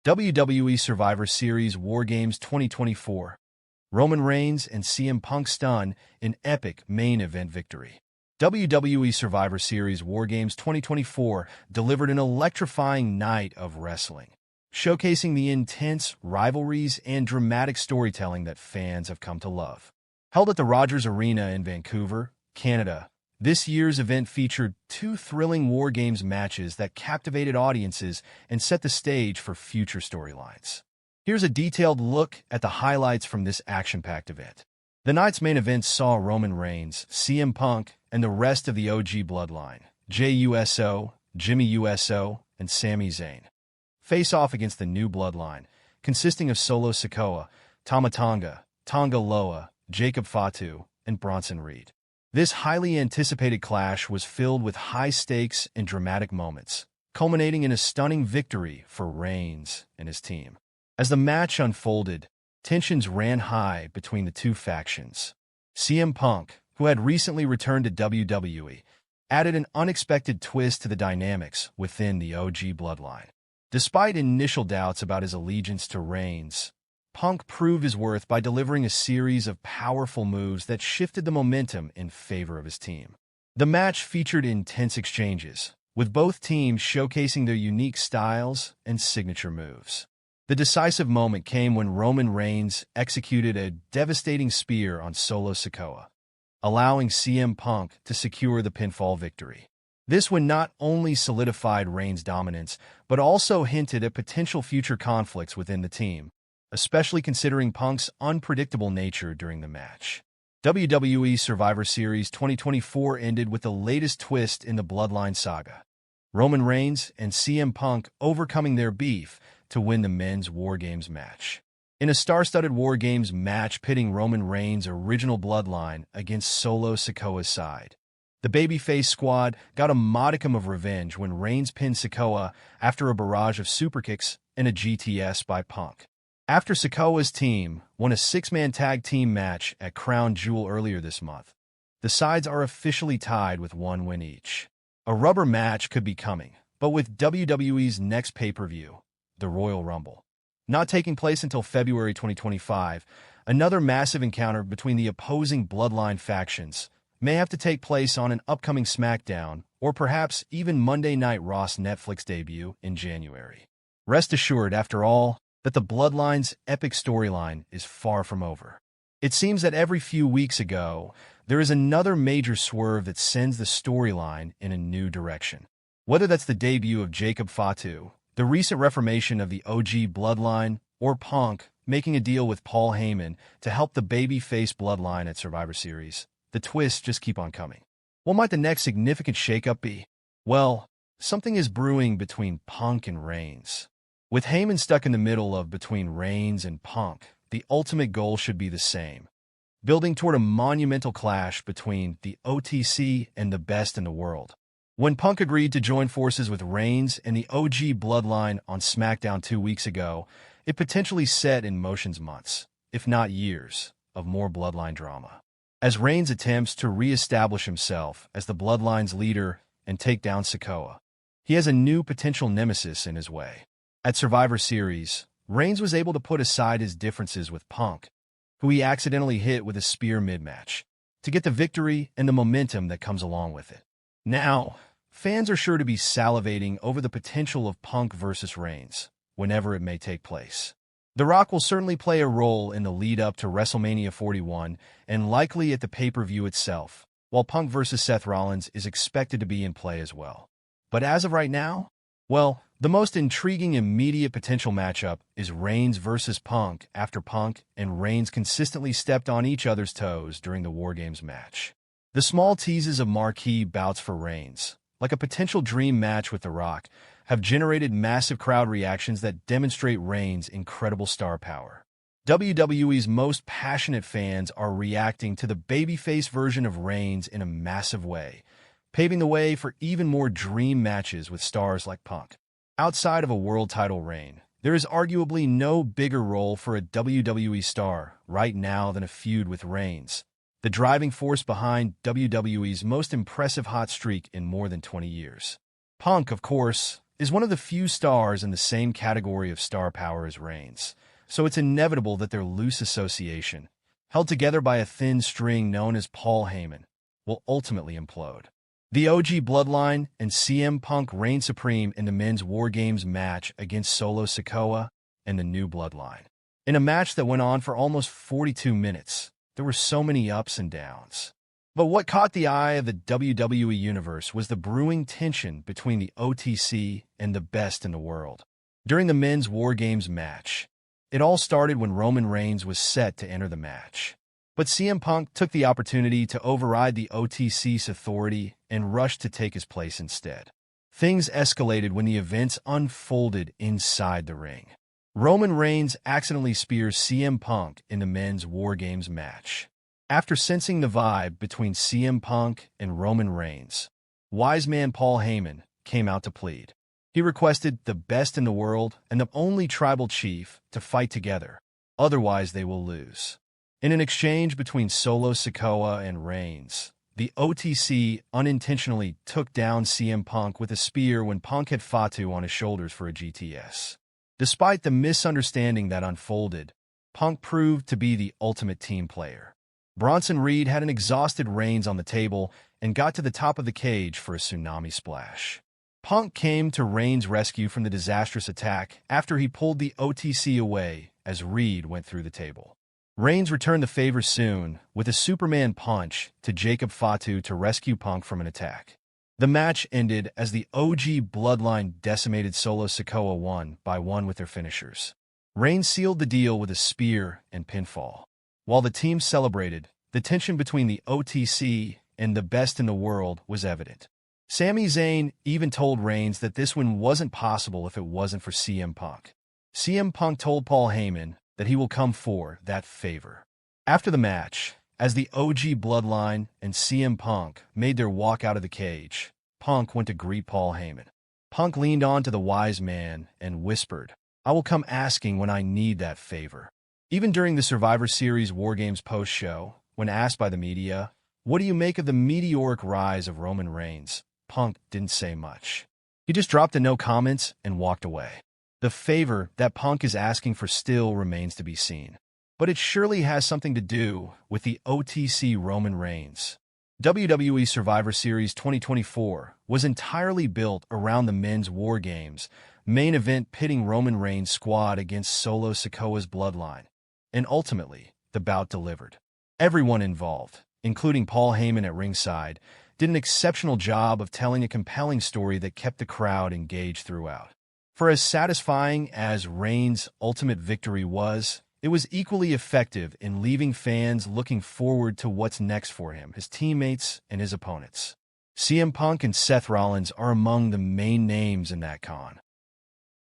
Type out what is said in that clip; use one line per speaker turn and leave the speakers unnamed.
WWE Survivor Series WarGames 2024. Roman Reigns and CM Punk stun in epic main event victory. WWE Survivor Series WarGames 2024 delivered an electrifying night of wrestling, showcasing the intense rivalries and dramatic storytelling that fans have come to love. Held at the Rogers Arena in Vancouver, Canada, this year's event featured two thrilling WarGames matches that captivated audiences and set the stage for future storylines. Here's a detailed look at the highlights from this action-packed event. The night's main event saw Roman Reigns, CM Punk, and the rest of the OG Bloodline, Jey Uso, Jimmy Uso, and Sami Zayn, face off against the new Bloodline, consisting of Solo Sikoa, Tama Tonga, Tonga Loa, Jacob Fatu, and Bronson Reed. This highly anticipated clash was filled with high stakes and dramatic moments, culminating in a stunning victory for Reigns and his team. As the match unfolded, tensions ran high between the two factions. CM Punk, who had recently returned to WWE, added an unexpected twist to the dynamics within the OG Bloodline. Despite initial doubts about his allegiance to Reigns, Punk proved his worth by delivering a series of powerful moves that shifted the momentum in favor of his team. The match featured intense exchanges, with both teams showcasing their unique styles and signature moves. The decisive moment came when Roman Reigns executed a devastating spear on Solo Sikoa, allowing CM Punk to secure the pinfall victory. This win not only solidified Reigns' dominance, but also hinted at potential future conflicts within the team, especially considering Punk's unpredictable nature during the match. WWE Survivor Series 2024 ended with the latest twist in the Bloodline saga, Roman Reigns and CM Punk overcoming their beef to win the men's WarGames match. In a star-studded WarGames match pitting Roman Reigns' Original Bloodline against Solo Sikoa's side, the babyface squad got a modicum of revenge when Reigns pinned Sikoa after a barrage of superkicks and a GTS by Punk. After Sikoa's team won a six-man tag team match at Crown Jewel earlier this month, the sides are officially tied with one win each. A rubber match could be coming, but with WWE's next pay-per-view, the Royal Rumble, not taking place until February 2025, another massive encounter between the opposing Bloodline factions may have to take place on an upcoming SmackDown or perhaps even Monday Night Raw's Netflix debut in January. Rest assured, after all, that the Bloodline's epic storyline is far from over. It seems that every few weeks ago, there is another major swerve that sends the storyline in a new direction. Whether that's the debut of Jacob Fatu, the recent reformation of the OG Bloodline, or Punk making a deal with Paul Heyman to help the babyface Bloodline at Survivor Series, the twists just keep on coming. What might the next significant shakeup be? Well, something is brewing between Punk and Reigns. With Heyman stuck in the middle of between Reigns and Punk, the ultimate goal should be the same, building toward a monumental clash between the OTC and the best in the world. When Punk agreed to join forces with Reigns and the OG Bloodline on SmackDown 2 weeks ago, it potentially set in motion months, if not years, of more Bloodline drama. As Reigns attempts to reestablish himself as the Bloodline's leader and take down Sikoa, he has a new potential nemesis in his way. At Survivor Series, Reigns was able to put aside his differences with Punk, who he accidentally hit with a spear mid-match, to get the victory and the momentum that comes along with it. Now, fans are sure to be salivating over the potential of Punk versus Reigns, whenever it may take place. The Rock will certainly play a role in the lead-up to WrestleMania 41 and likely at the pay-per-view itself, while Punk versus Seth Rollins is expected to be in play as well. But as of right now, well, the most intriguing immediate potential matchup is Reigns versus Punk after Punk and Reigns consistently stepped on each other's toes during the WarGames match. The small teases of marquee bouts for Reigns, like a potential dream match with The Rock, have generated massive crowd reactions that demonstrate Reigns' incredible star power. WWE's most passionate fans are reacting to the babyface version of Reigns in a massive way, paving the way for even more dream matches with stars like Punk. Outside of a world title reign, there is arguably no bigger role for a WWE star right now than a feud with Reigns, the driving force behind WWE's most impressive hot streak in more than 20 years. Punk, of course, is one of the few stars in the same category of star power as Reigns, so it's inevitable that their loose association, held together by a thin string known as Paul Heyman, will ultimately implode. The OG Bloodline and CM Punk reign supreme in the men's WarGames match against Solo Sikoa and the New Bloodline. In a match that went on for almost 42 minutes, there were so many ups and downs. But what caught the eye of the WWE Universe was the brewing tension between the OTC and the best in the world. During the men's WarGames match, it all started when Roman Reigns was set to enter the match. But CM Punk took the opportunity to override the OTC's authority and rushed to take his place instead. Things escalated when the events unfolded inside the ring. Roman Reigns accidentally spears CM Punk in the men's WarGames match. After sensing the vibe between CM Punk and Roman Reigns, wise man Paul Heyman came out to plead. He requested the best in the world and the only tribal chief to fight together, otherwise they will lose. In an exchange between Solo Sikoa and Reigns, the OTC unintentionally took down CM Punk with a spear when Punk had Fatu on his shoulders for a GTS. Despite the misunderstanding that unfolded, Punk proved to be the ultimate team player. Bronson Reed had an exhausted Reigns on the table and got to the top of the cage for a tsunami splash. Punk came to Reigns' rescue from the disastrous attack after he pulled the OTC away as Reed went through the table. Reigns returned the favor soon with a Superman punch to Jacob Fatu to rescue Punk from an attack. The match ended as the OG Bloodline decimated Solo Sikoa 1-1 with their finishers. Reigns sealed the deal with a spear and pinfall. While the team celebrated, the tension between the OTC and the best in the world was evident. Sami Zayn even told Reigns that this win wasn't possible if it wasn't for CM Punk. CM Punk told Paul Heyman that he will come for that favor. After the match, as the OG Bloodline and CM Punk made their walk out of the cage, Punk went to greet Paul Heyman. Punk leaned on to the wise man and whispered, "I will come asking when I need that favor." Even during the Survivor Series WarGames post-show, when asked by the media, "What do you make of the meteoric rise of Roman Reigns?" Punk didn't say much. He just dropped a no comments and walked away. The favor that Punk is asking for still remains to be seen. But it surely has something to do with the OTC Roman Reigns. WWE Survivor Series 2024 was entirely built around the men's WarGames main event pitting Roman Reigns' squad against Solo Sikoa's Bloodline. And ultimately, the bout delivered. Everyone involved, including Paul Heyman at ringside, did an exceptional job of telling a compelling story that kept the crowd engaged throughout. For as satisfying as Reigns' ultimate victory was, it was equally effective in leaving fans looking forward to what's next for him, his teammates, and his opponents. CM Punk and Seth Rollins are among the main names in that con.